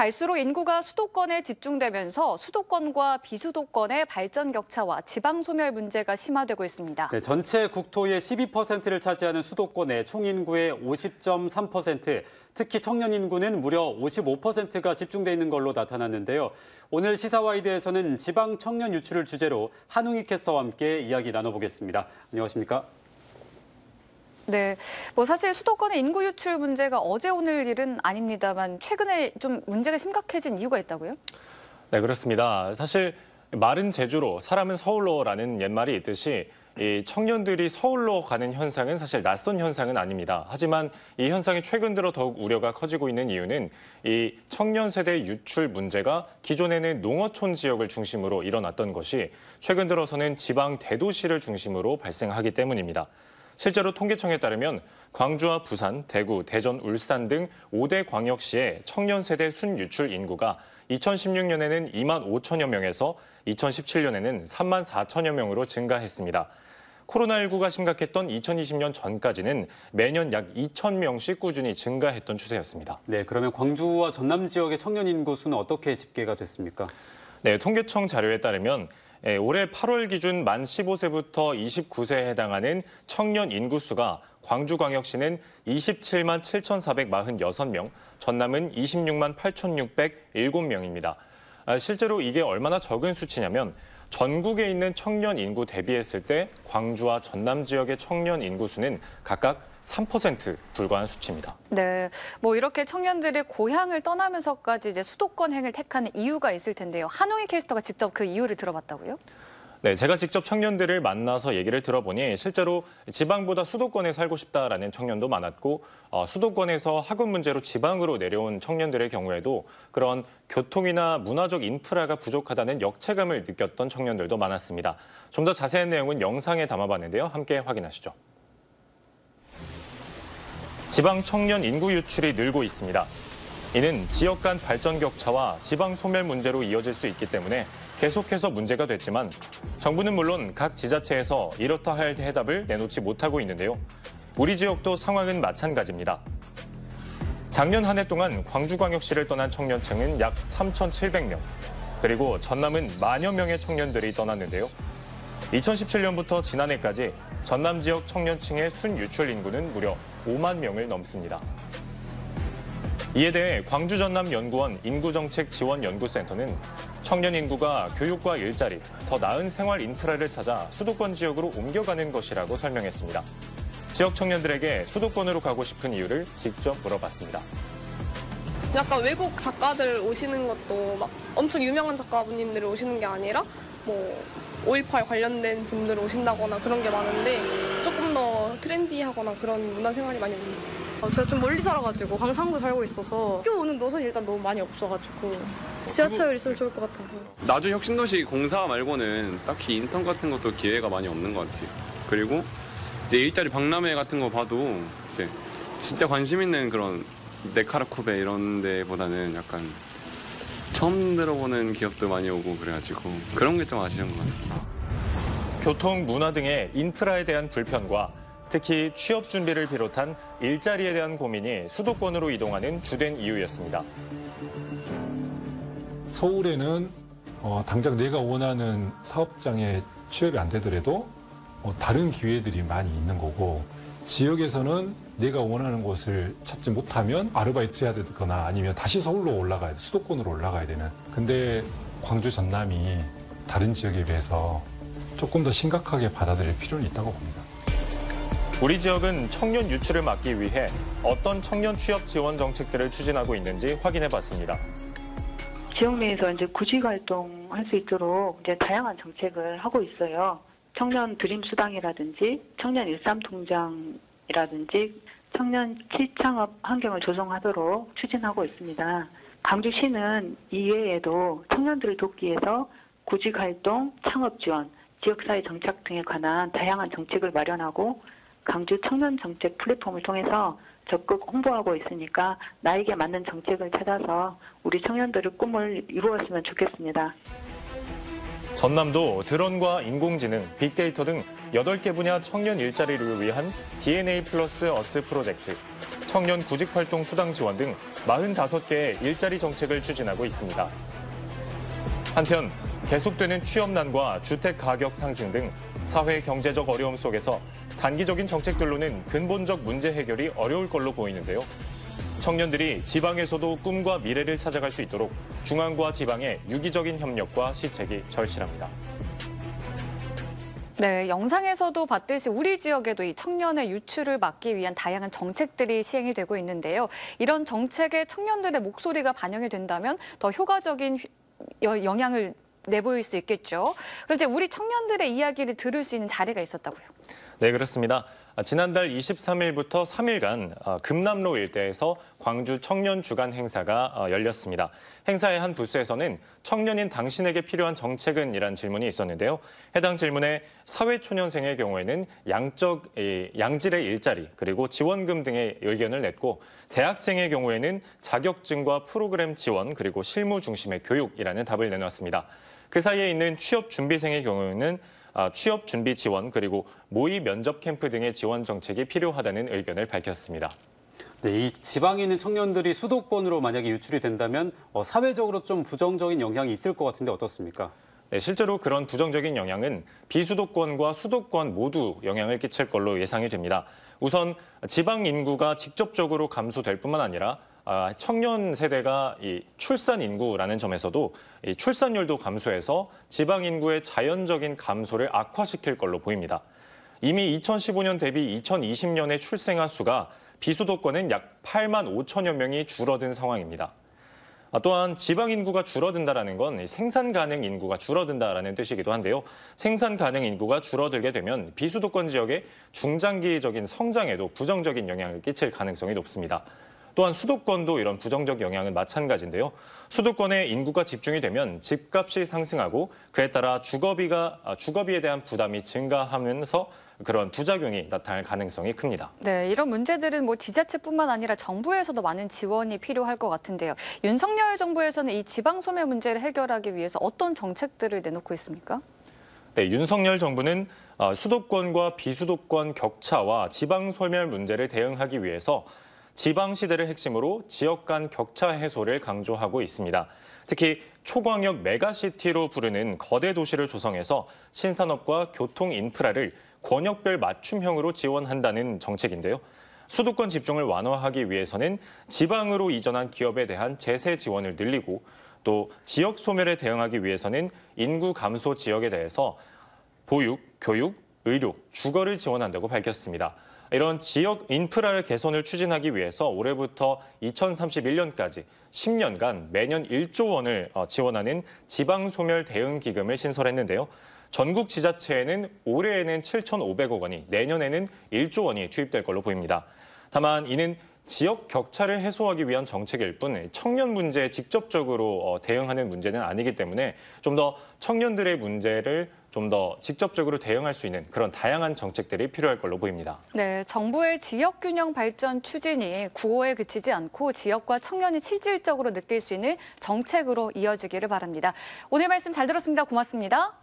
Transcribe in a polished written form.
갈수록 인구가 수도권에 집중되면서 수도권과 비수도권의 발전 격차와 지방 소멸 문제가 심화되고 있습니다. 네, 전체 국토의 12%를 차지하는 수도권의 총 인구의 50.3%, 특히 청년 인구는 무려 55%가 집중돼 있는 걸로 나타났는데요. 오늘 시사와이드에서는 지방 청년 유출을 주제로 한웅희 캐스터와 함께 이야기 나눠보겠습니다. 안녕하십니까? 네, 사실 수도권의 인구 유출 문제가 어제 오늘 일은 아닙니다만 최근에 좀 문제가 심각해진 이유가 있다고요? 네, 그렇습니다. 사실 말은 제주로, 사람은 서울로라는 옛말이 있듯이 이 청년들이 서울로 가는 현상은 사실 낯선 현상은 아닙니다. 하지만 이 현상이 최근 들어 더욱 우려가 커지고 있는 이유는 이 청년 세대 유출 문제가 기존에는 농어촌 지역을 중심으로 일어났던 것이 최근 들어서는 지방 대도시를 중심으로 발생하기 때문입니다. 실제로 통계청에 따르면 광주와 부산, 대구, 대전, 울산 등 5대 광역시의 청년 세대 순유출 인구가 2016년에는 2만 5천여 명에서 2017년에는 3만 4천여 명으로 증가했습니다. 코로나19가 심각했던 2020년 전까지는 매년 약 2천 명씩 꾸준히 증가했던 추세였습니다. 네, 그러면 광주와 전남 지역의 청년 인구 수는 어떻게 집계가 됐습니까? 네, 통계청 자료에 따르면 올해 8월 기준 만 15세부터 29세에 해당하는 청년 인구수가 광주광역시는 27만 7,446명, 전남은 26만 8,607명입니다. 실제로 이게 얼마나 적은 수치냐면 전국에 있는 청년 인구 대비했을 때 광주와 전남 지역의 청년 인구수는 각각 3% 불과한 수치입니다. 네, 이렇게 청년들이 고향을 떠나면서까지 이제 수도권행을 택하는 이유가 있을 텐데요. 한웅희 캐스터가 직접 그 이유를 들어봤다고요? 네, 제가 직접 청년들을 만나서 얘기를 들어보니 실제로 지방보다 수도권에 살고 싶다라는 청년도 많았고 수도권에서 학업 문제로 지방으로 내려온 청년들의 경우에도 그런 교통이나 문화적 인프라가 부족하다는 역체감을 느꼈던 청년들도 많았습니다. 좀 더 자세한 내용은 영상에 담아봤는데요. 함께 확인하시죠. 지방 청년 인구 유출이 늘고 있습니다. 이는 지역 간 발전 격차와 지방 소멸 문제로 이어질 수 있기 때문에 계속해서 문제가 됐지만 정부는 물론 각 지자체에서 이렇다 할 해답을 내놓지 못하고 있는데요. 우리 지역도 상황은 마찬가지입니다. 작년 한 해 동안 광주광역시를 떠난 청년층은 약 3,700명, 그리고 전남은 만여 명의 청년들이 떠났는데요. 2017년부터 지난해까지 전남 지역 청년층의 순유출 인구는 무려 5만 명을 넘습니다. 이에 대해 광주전남연구원 인구정책지원연구센터는 청년 인구가 교육과 일자리, 더 나은 생활 인프라를 찾아 수도권 지역으로 옮겨가는 것이라고 설명했습니다. 지역 청년들에게 수도권으로 가고 싶은 이유를 직접 물어봤습니다. 약간 외국 작가들 오시는 것도 막 엄청 유명한 작가분님들이 오시는 게 아니라 5.18 관련된 분들 오신다거나 그런 게 많은데 조금 더 트렌디하거나 그런 문화생활이 많이 옵니다. 제가 좀 멀리 살아가지고 광산구 살고 있어서 학교 오는 노선이 일단 너무 많이 없어가지고 지하철 있으면 좋을 것 같아서. 나주 혁신도시 공사 말고는 딱히 인턴 같은 것도 기회가 많이 없는 것 같아요. 그리고 이제 일자리 박람회 같은 거 봐도 이제 진짜 관심 있는 그런 네카라쿠베 이런 데보다는 약간 처음 들어보는 기업도 많이 오고 그래가지고 그런 게 좀 아쉬운 것 같습니다. 교통, 문화 등의 인프라에 대한 불편과 특히 취업 준비를 비롯한 일자리에 대한 고민이 수도권으로 이동하는 주된 이유였습니다. 서울에는 당장 내가 원하는 사업장에 취업이 안 되더라도 다른 기회들이 많이 있는 거고, 지역에서는 내가 원하는 곳을 찾지 못하면 아르바이트 해야 되거나 아니면 다시 서울로 올라가야 돼, 수도권으로 올라가야 되는. 근데 광주 전남이 다른 지역에 비해서 조금 더 심각하게 받아들일 필요는 있다고 봅니다. 우리 지역은 청년 유출을 막기 위해 어떤 청년 취업 지원 정책들을 추진하고 있는지 확인해봤습니다. 지역 내에서 이제 구직 활동할 수 있도록 이제 다양한 정책을 하고 있어요. 청년 드림 수당이라든지 청년 13통장이라든지 청년 취창업 환경을 조성하도록 추진하고 있습니다. 광주시는 이외에도 청년들을 돕기 위해서 구직 활동, 창업 지원, 지역사회 정착 등에 관한 다양한 정책을 마련하고 광주 청년 정책 플랫폼을 통해서 적극 홍보하고 있으니까 나에게 맞는 정책을 찾아서 우리 청년들의 꿈을 이루었으면 좋겠습니다. 전남도 드론과 인공지능, 빅데이터 등 8개 분야 청년 일자리를 위한 DNA 플러스 어스 프로젝트, 청년 구직활동 수당 지원 등 45개의 일자리 정책을 추진하고 있습니다. 한편 계속되는 취업난과 주택 가격 상승 등 사회 경제적 어려움 속에서 단기적인 정책들로는 근본적 문제 해결이 어려울 걸로 보이는데요. 청년들이 지방에서도 꿈과 미래를 찾아갈 수 있도록 중앙과 지방의 유기적인 협력과 시책이 절실합니다. 네, 영상에서도 봤듯이 우리 지역에도 이 청년의 유출을 막기 위한 다양한 정책들이 시행이 되고 있는데요. 이런 정책에 청년들의 목소리가 반영이 된다면 더 효과적인 영향을 내보일 수 있겠죠. 그런데 우리 청년들의 이야기를 들을 수 있는 자리가 있었다고요. 네, 그렇습니다. 지난달 23일부터 3일간 금남로 일대에서 광주 청년 주간 행사가 열렸습니다. 행사의 한 부스에서는 청년인 당신에게 필요한 정책은? 이란 질문이 있었는데요. 해당 질문에 사회초년생의 경우에는 양질의 일자리 그리고 지원금 등의 의견을 냈고 대학생의 경우에는 자격증과 프로그램 지원 그리고 실무 중심의 교육이라는 답을 내놨습니다. 그 사이에 있는 취업준비생의 경우에는 취업 준비 지원 그리고 모의 면접 캠프 등의 지원 정책이 필요하다는 의견을 밝혔습니다. 네, 이 지방에 있는 청년들이 수도권으로 만약에 유출이 된다면 사회적으로 좀 부정적인 영향이 있을 것 같은데 어떻습니까? 네, 실제로 그런 부정적인 영향은 비수도권과 수도권 모두 영향을 끼칠 걸로 예상이 됩니다. 우선 지방 인구가 직접적으로 감소될 뿐만 아니라 청년 세대가 이 출산 인구라는 점에서도 이 출산율도 감소해서 지방 인구의 자연적인 감소를 악화시킬 걸로 보입니다. 이미 2015년 대비 2020년의 출생아 수가 비수도권은 약 8만 5천여 명이 줄어든 상황입니다. 또한 지방 인구가 줄어든다는 건 생산 가능 인구가 줄어든다는 뜻이기도 한데요. 생산 가능 인구가 줄어들게 되면 비수도권 지역의 중장기적인 성장에도 부정적인 영향을 끼칠 가능성이 높습니다. 또한 수도권도 이런 부정적 영향은 마찬가지인데요. 수도권에 인구가 집중이 되면 집값이 상승하고 그에 따라 주거비에 대한 부담이 증가하면서 그런 부작용이 나타날 가능성이 큽니다. 네, 이런 문제들은 지자체뿐만 아니라 정부에서도 많은 지원이 필요할 것 같은데요. 윤석열 정부에서는 이 지방 소멸 문제를 해결하기 위해서 어떤 정책들을 내놓고 있습니까? 네, 윤석열 정부는 수도권과 비수도권 격차와 지방 소멸 문제를 대응하기 위해서 지방시대를 핵심으로 지역 간 격차 해소를 강조하고 있습니다. 특히 초광역 메가시티로 부르는 거대 도시를 조성해서 신산업과 교통 인프라를 권역별 맞춤형으로 지원한다는 정책인데요. 수도권 집중을 완화하기 위해서는 지방으로 이전한 기업에 대한 제세 지원을 늘리고 또 지역 소멸에 대응하기 위해서는 인구 감소 지역에 대해서 보육, 교육, 의료, 주거를 지원한다고 밝혔습니다. 이런 지역 인프라를 개선을 추진하기 위해서 올해부터 2031년까지 10년간 매년 1조 원을 지원하는 지방소멸 대응기금을 신설했는데요. 전국 지자체에는 올해에는 7,500억 원이, 내년에는 1조 원이 투입될 걸로 보입니다. 다만 이는 지역 격차를 해소하기 위한 정책일 뿐 청년 문제에 직접적으로 대응하는 문제는 아니기 때문에 좀 더 청년들의 문제를 좀 더 직접적으로 대응할 수 있는 그런 다양한 정책들이 필요할 걸로 보입니다. 네, 정부의 지역균형 발전 추진이 구호에 그치지 않고 지역과 청년이 실질적으로 느낄 수 있는 정책으로 이어지기를 바랍니다. 오늘 말씀 잘 들었습니다. 고맙습니다.